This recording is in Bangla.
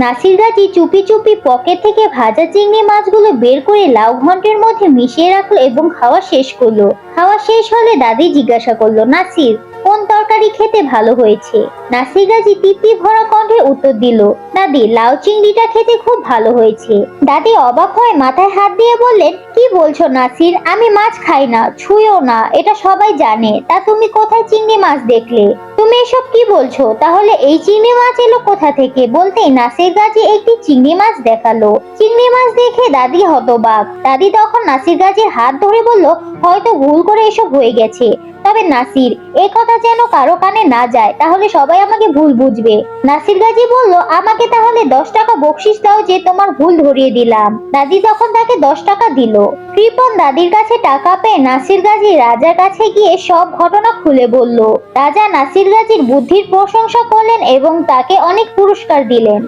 নাসির গাজী চুপি চুপি পকেট থেকে ভাজা চিংড়ি মাছগুলো বের করে লাউ ঘন্টের মধ্যে মিশিয়ে রাখলো এবং খাওয়া শেষ করলো। খাওয়া শেষ হলে দাদি জিজ্ঞাসা করলো, নাসির, কোন তরকারি খেতে ভালো হয়েছে? নাসির গাজী তৃপ্তি ভরা কণ্ঠে উত্তর দিল, দাদি, লাউ চিংড়িটা খেতে খুব ভালো হয়েছে। দাদি অবাক হয়ে মাথায় হাত দিয়ে বললেন, কি বলছো নাসির? আমি মাছ খাই না, ছুঁয়েও না, এটা সবাই জানে। তা তুমি কোথায় চিংড়ি মাছ দেখলে? তুমি এসব কি বলছো? তাহলে এই চিংড়ি মাছ এলো কোথা থেকে? বলতেই নাসির গাজী একটি চিংড়ি মাছ দেখালো। চিংড়ি মাছ দেখে দাদি হতবাক। দাদি তখন নাসির গাজীর হাত ধরে বলল, হয়তো ভুল করে এসব হয়ে গেছে। তবে নাসির, এ কথা যেন কারো কানে না যায়, তাহলে সবাই আমাকে ভুল বুঝবে। নাসির গাজী বলল, আমাকে তাহলে 10 টাকা বকশিশ দাও যে তোমার ভুল ধরিয়ে দিলাম। দাদি তখন তাকে 10 টাকা দিল। কৃপণ দাদির কাছে টাকা পেয়ে নাসির গাজী রাজার কাছে গিয়ে সব ঘটনা খুলে বলল। রাজা নাসির গাজীর বুদ্ধির প্রশংসা করলেন এবং তাকে অনেক পুরস্কার দিলেন।